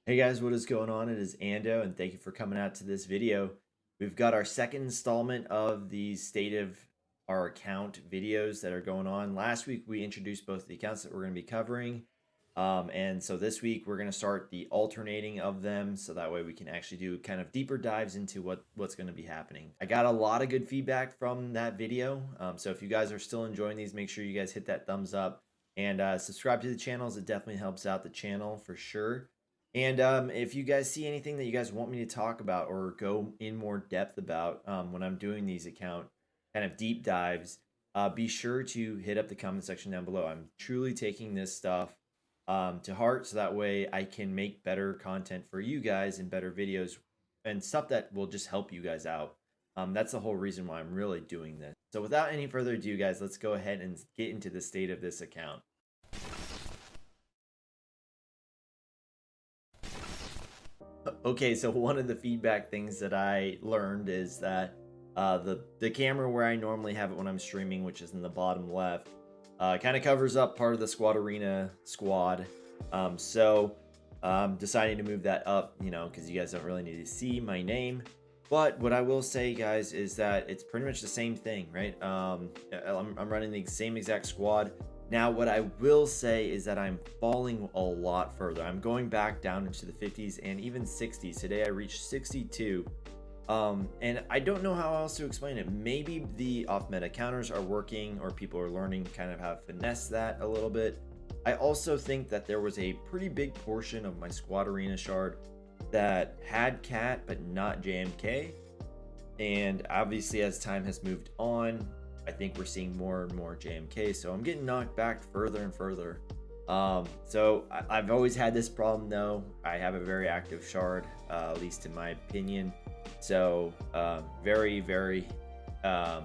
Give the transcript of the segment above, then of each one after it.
Hey guys, what is going on? It is Ando, and thank you for coming out to this video. We've got our second installment of the state of our account videos that are going on. Last week we introduced both the accounts that we're going to be covering, and so this week we're going to start the alternating of them, so that way we can actually do kind of deeper dives into what's going to be happening. I got a lot of good feedback from that video, so if you guys are still enjoying these, make sure you guys hit that thumbs up and subscribe to the channels. It definitely helps out the channel for sure. And if you guys see anything that you guys want me to talk about or go in more depth about when I'm doing these account kind of deep dives, be sure to hit up the comment section down below. I'm truly taking this stuff to heart, so that way I can make better content for you guys and better videos and stuff that will just help you guys out. That's the whole reason why I'm really doing this. So without any further ado, guys, let's go ahead and get into the state of this account. Okay, so one of the feedback things that I learned is that the camera where I normally have it when I'm streaming, which is in the bottom left, kind of covers up part of the Squad Arena squad. So deciding to move that up, because you guys don't really need to see my name. But what I will say, guys, is that it's pretty much the same thing, right? I'm running the same exact squad. Now, what I will say is that I'm falling a lot further. I'm going back down into the 50s and even 60s. Today I reached 62. And I don't know how else to explain it. Maybe the off-meta counters are working, or people are learning kind of how to finesse that a little bit. I also think that there was a pretty big portion of my Squad Arena shard that had Cat but not JMK. And obviously, as time has moved on, I think we're seeing more and more JMK, so I'm getting knocked back further and further. So I've always had this problem, though. I have a very active shard, at least in my opinion. So very, very, I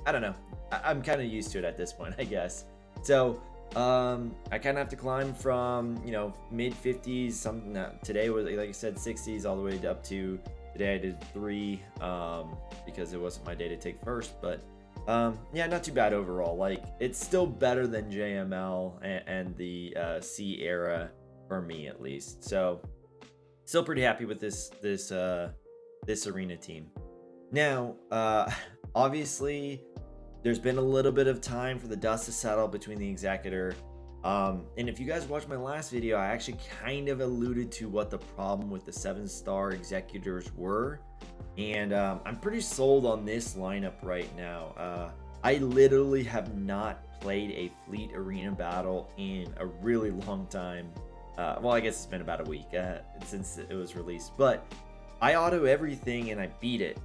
don't know. I'm kind of used to it at this point, I guess. So I kind of have to climb from, mid 50s. Something that today was, like I said, 60s all the way up to today. I did 3 because it wasn't my day to take first, but. Yeah, not too bad overall. Like, it's still better than JML and the C era for me, at least. So still pretty happy with this arena team. Now, obviously there's been a little bit of time for the dust to settle between the Executor. And if you guys watched my last video, I actually kind of alluded to what the problem with the 7-star Executors were. And I'm pretty sold on this lineup right now. I literally have not played a fleet arena battle in a really long time. Well, I guess it's been about a week since it was released. But I auto everything and I beat it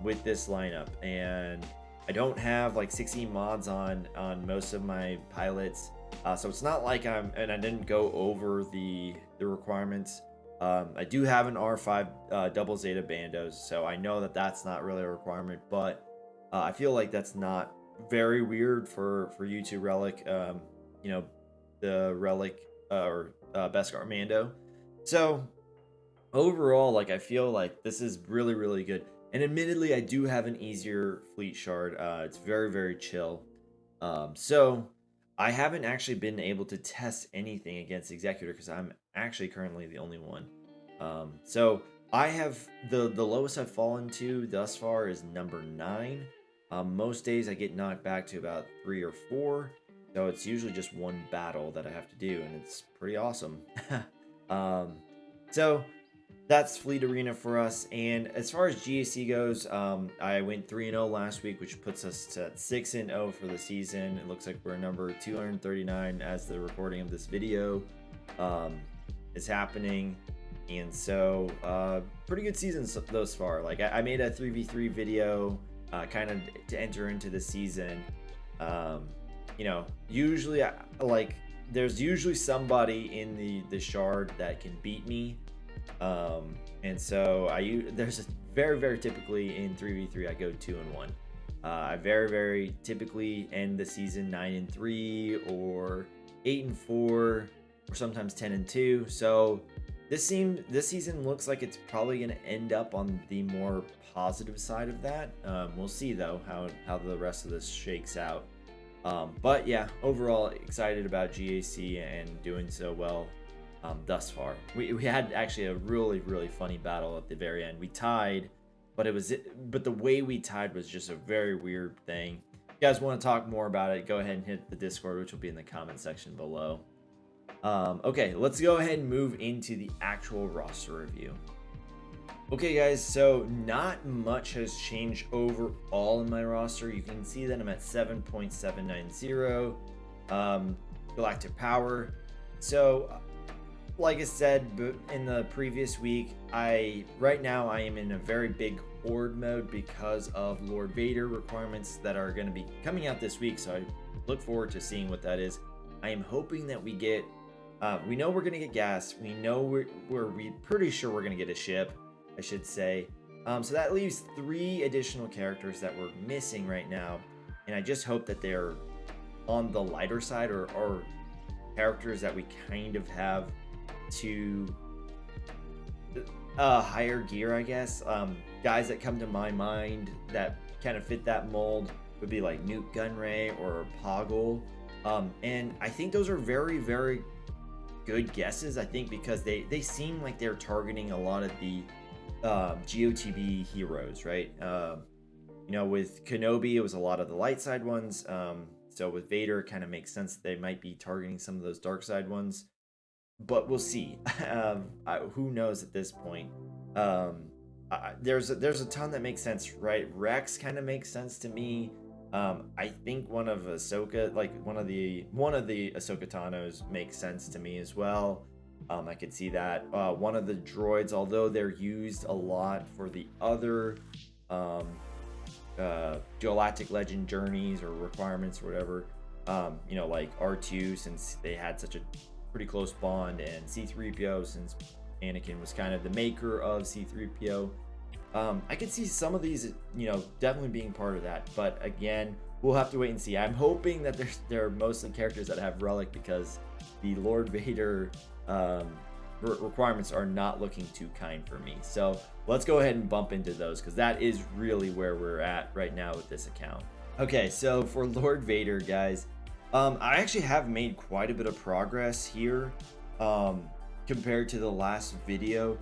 with this lineup. And I don't have like 16 mods on most of my pilots. So it's not like I didn't go over the requirements. I do have an R5 double Zeta Bandos, so I know that that's not really a requirement, but I feel like that's not very weird for you to relic, the relic or Beskar Mando. So overall, like, I feel like this is really, really good. And admittedly, I do have an easier fleet shard. It's very, very chill. So I haven't actually been able to test anything against Executor because I'm actually currently the only one. So I have the lowest I've fallen to thus far is number 9. Most days I get knocked back to about 3 or 4. So it's usually just one battle that I have to do, and it's pretty awesome. So that's Fleet Arena for us. And as far as GAC goes, I went 3-0 last week, which puts us at 6-0 for the season. It looks like we're number 239 as the recording of this video is happening. And so pretty good season thus far. Like, I made a 3v3 video kind of to enter into the season. Usually there's usually somebody in the shard that can beat me. And so there's very, very typically in 3v3 I go 2-1. I very, very typically end the season 9-3 or 8-4 or sometimes 10-2. So this season looks like it's probably going to end up on the more positive side of that. We'll see though how the rest of this shakes out. But yeah, overall excited about GAC and doing so well. thus far. We had actually a really funny battle at the very end. We tied, but the way we tied was just a very weird thing. If you guys want to talk more about it, go ahead and hit the Discord, which will be in the comment section below. Okay, let's go ahead and move into the actual roster review. Okay guys, so not much has changed overall in my roster. You can see that I'm at 7.790 galactic power. So like I said in the previous week, right now I am in a very big horde mode because of Lord Vader requirements that are going to be coming out this week, so I look forward to seeing what that is. I am hoping that we get we know we're going to get gas. We know we're pretty sure we're going to get a ship, I should say. So that leaves 3 additional characters that we're missing right now, and I just hope that they're on the lighter side or characters that we kind of have to higher gear, I guess. Guys that come to my mind that kind of fit that mold would be like Nuke Gunray or Poggle, and I think those are very good guesses, I think, because they seem like they're targeting a lot of the GOTB heroes, right? You know, with Kenobi, it was a lot of the light side ones. So with Vader, it kind of makes sense that they might be targeting some of those dark side ones, but we'll see. Who knows at this point? There's a ton that makes sense, right? Rex kind of makes sense to me. I think one of Ahsoka, like one of the Ahsoka Tano's makes sense to me as well. I could see that. One of the droids, although they're used a lot for the other Galactic Legend journeys or requirements or whatever, you know, like R2, since they had such a pretty close bond, and C-3PO, since Anakin was kind of the maker of C-3PO. I could see some of these, you know, definitely being part of that, but again, we'll have to wait and see. I'm hoping that they're mostly characters that have relic, because the Lord Vader requirements are not looking too kind for me. So let's go ahead and bump into those, because that is really where we're at right now with this account. Okay, so for Lord Vader, guys, I actually have made quite a bit of progress here compared to the last video.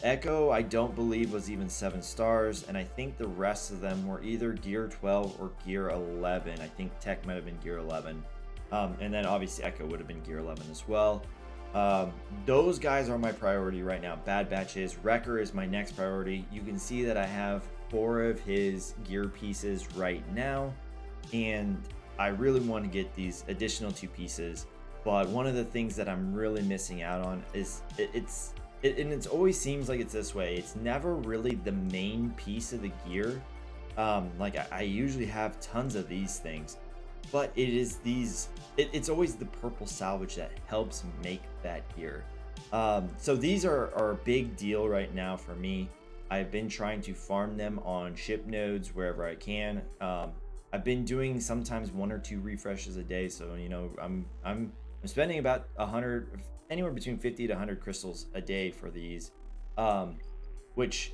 Echo, I don't believe, was even 7 stars, and I think the rest of them were either gear 12 or gear 11. I think Tech might have been gear 11, and then obviously Echo would have been gear 11 as well. Those guys are my priority right now. Bad Batch is. Wrecker is my next priority. You can see that I have 4 of his gear pieces right now, and I really want to get these additional 2 pieces, but one of the things that I'm really missing out on is and it always seems like it's this way. It's never really the main piece of the gear. Like I usually have tons of these things, but it is it's always the purple salvage that helps make that gear. So these are a big deal right now for me. I've been trying to farm them on ship nodes wherever I can. I've been doing sometimes 1 or 2 refreshes a day, so you know I'm spending about 100, anywhere between 50 to 100 crystals a day for these, which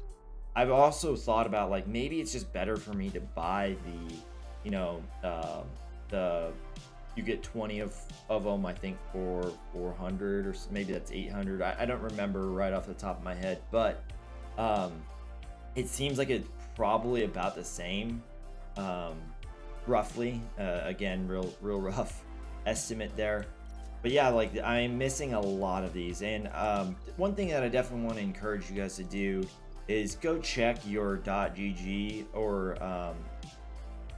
I've also thought about, like, maybe it's just better for me to buy the, you know, you get 20 of them, I think, for 400, or maybe that's 800. I don't remember right off the top of my head, but it seems like it's probably about the same, roughly. Again, real rough estimate there. But yeah, like, I'm missing a lot of these, and one thing that I definitely want to encourage you guys to do is go check your .gg, or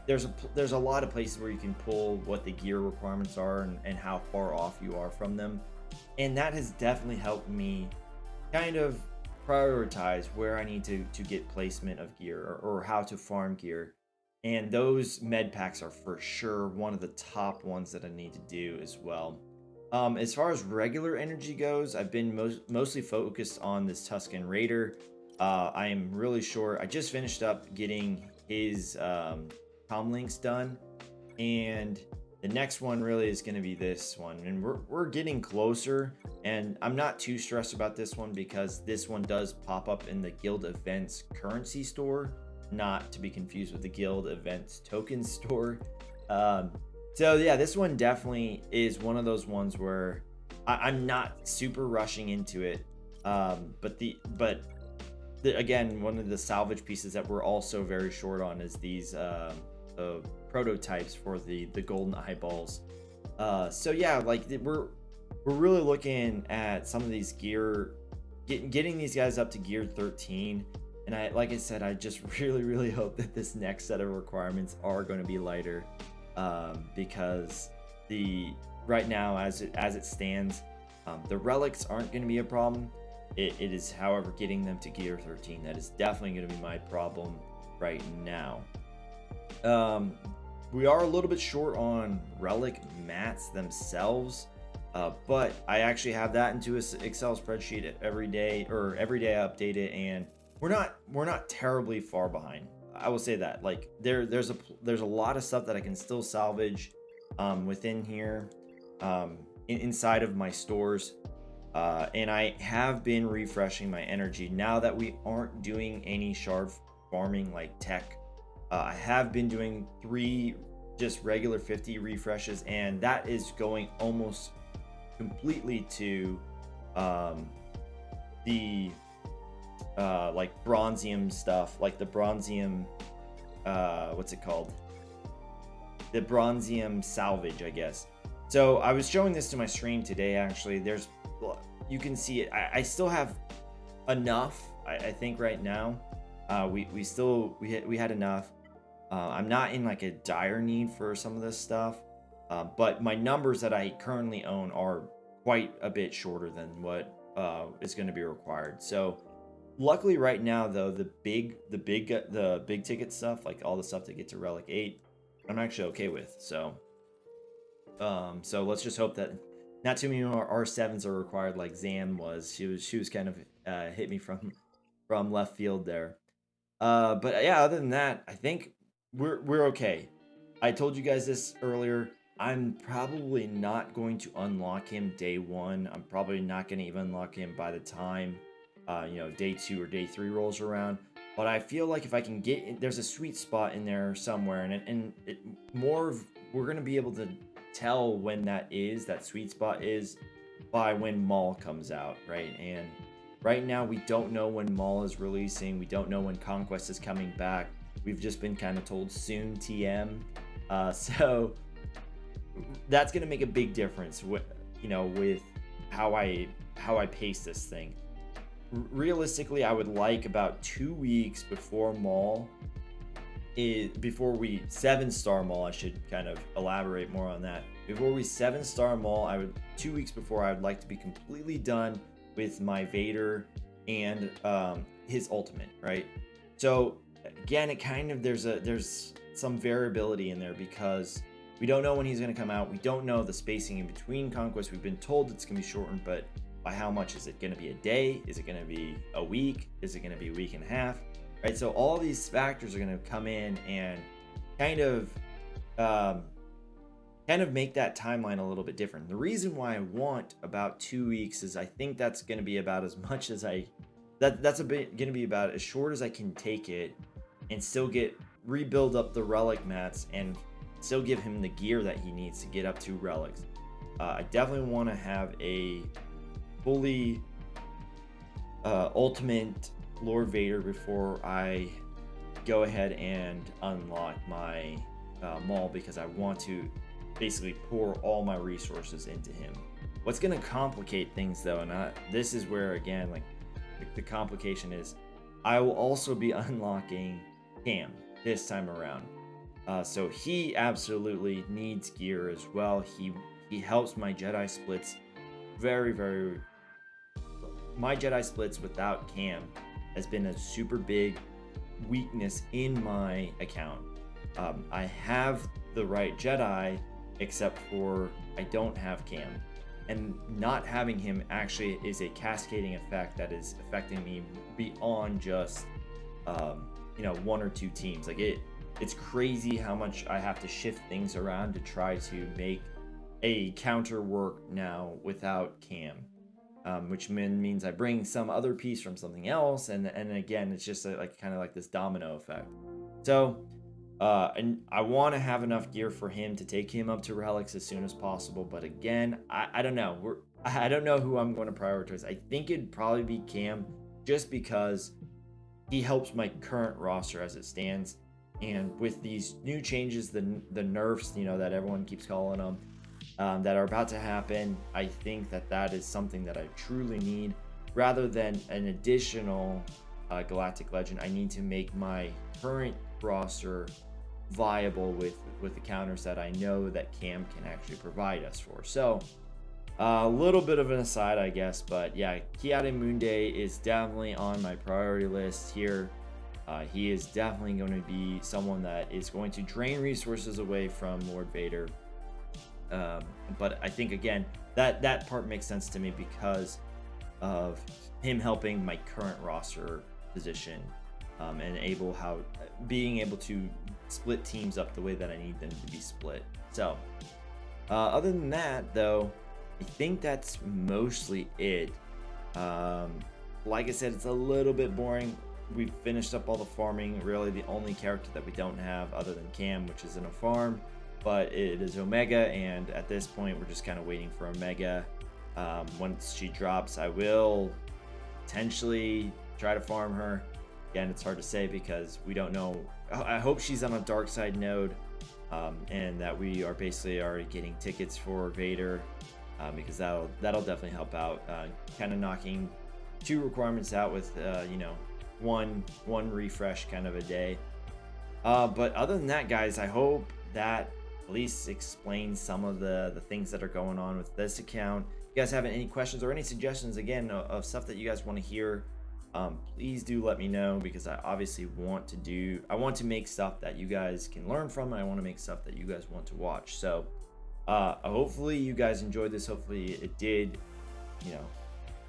there's a lot of places where you can pull what the gear requirements are and how far off you are from them, and that has definitely helped me kind of prioritize where I need to get placement of gear, or how to farm gear. And those med packs are for sure one of the top ones that I need to do as well. As far as regular energy goes, I've been mostly focused on this Tusken Raider. I am really short. I just finished up getting his comm links done, and the next one really is going to be this one, and we're getting closer, and I'm not too stressed about this one, because this one does pop up in the Guild Events currency store, not to be confused with the Guild Events token store. So yeah, this one definitely is one of those ones where I'm not super rushing into it. But again, one of the salvage pieces that we're also very short on is these prototypes for the golden eyeballs. So yeah, like we're really looking at some of these gear, getting these guys up to gear 13. And like I said, I just really hope that this next set of requirements are going to be lighter, because right now as it stands, the relics aren't going to be a problem. It is, however, getting them to gear 13 that is definitely going to be my problem right now. We are a little bit short on relic mats themselves, but I actually have that into an Excel spreadsheet every day I update it, and we're not terribly far behind. I will say that. Like there's a lot of stuff that I can still salvage within here, inside of my stores. And I have been refreshing my energy now that we aren't doing any shard farming like tech. I have been doing 3 just regular 50 refreshes, and that is going almost completely to the like bronzium stuff, like the bronzium, what's it called? The bronzium salvage, I guess. So I was showing this to my stream today. Actually, you can see it. I still have enough. I think right now, we had enough. I'm not in like a dire need for some of this stuff, but my numbers that I currently own are quite a bit shorter than what is going to be required. So luckily right now though, the big ticket stuff, like all the stuff to get to relic 8, I'm actually okay with. So so let's just hope that not too many more R7s are required like Zam was. She was kind of hit me from left field there. But yeah, other than that, I think we're okay. I told you guys this earlier. I'm probably not going to unlock him day 1. I'm probably not going to even unlock him by the time day 2 or day 3 rolls around. But I feel like if I can there's a sweet spot in there somewhere, we're going to be able to tell when that sweet spot is by when Maul comes out, right? And right now we don't know when Maul is releasing. We don't know when Conquest is coming back. We've just been kind of told soon TM. So that's going to make a big difference with how I pace this thing. Realistically, I would like about 2 weeks before Maul before we 7-star Maul. I should kind of elaborate more on that. Before we 7-star Maul, 2 weeks before, I would like to be completely done with my Vader and his ultimate, right? So again, it kind of there's some variability in there because we don't know when he's going to come out. We don't know the spacing in between conquests. We've been told it's going to be shortened, but by how much? Is it going to be a day? Is it going to be a week? Is it going to be a week and a half? Right? So all these factors are going to come in and kind of make that timeline a little bit different. The reason why I want about 2 weeks is I think that's going to be about as much as that's going to be about as short as I can take it and still rebuild up the relic mats and still give him the gear that he needs to get up to relics. I definitely want to have a fully ultimate Lord Vader before I go ahead and unlock my Maul, because I want to basically pour all my resources into him. What's going to complicate things though, and this is where again, like the complication is, I will also be unlocking Cam this time around. So he absolutely needs gear as well. He helps my Jedi splits very. My Jedi splits without Cam has been a super big weakness in my account. I have the right Jedi, except for I don't have Cam. And not having him actually is a cascading effect that is affecting me beyond just 1 or 2 teams. Like it's crazy how much I have to shift things around to try to make a counter work now without Cam, which means I bring some other piece from something else, and again it's just kind of like this domino effect. So and I want to have enough gear for him to take him up to relics as soon as possible, but again, I don't know. I don't know who I'm going to prioritize. I think it'd probably be Cam, just because he helps my current roster as it stands. And with these new changes, the nerfs, you know, that everyone keeps calling them, that are about to happen, I think that that is something that I truly need. Rather than an additional Galactic Legend, I need to make my current roster viable with the counters that I know that Cam can actually provide us for. So a little bit of an aside, I guess, but yeah, Kiade Mundi is definitely on my priority list here. He is definitely going to be someone that is going to drain resources away from Lord Vader. But I think, again, that part makes sense to me because of him helping my current roster position, and being able to split teams up the way that I need them to be split. So other than that, though, I think that's mostly it. Like I said, it's a little bit boring. We've finished up all the farming. Really, the only character that we don't have other than Cam, which is in a farm, but it is Omega, and at this point, we're just kind of waiting for Omega. Once she drops, I will potentially try to farm her. Again, it's hard to say because we don't know. I hope she's on a dark side node, and that we are basically already getting tickets for Vader, because that'll definitely help out. Kind of knocking 2 requirements out with you know, one refresh kind of a day. But other than that, guys, I hope that at least explains some of the things that are going on with this account. If you guys have any questions or any suggestions, again, of stuff that you guys want to hear, please do let me know, because I obviously want to make stuff that you guys can learn from, and I want to make stuff that you guys want to watch. So hopefully you guys enjoyed this. Hopefully it did, you know,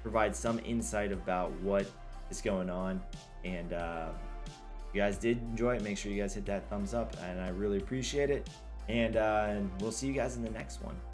provide some insight about what is going on. And if you guys did enjoy it, make sure you guys hit that thumbs up, and I really appreciate it. And we'll see you guys in the next one.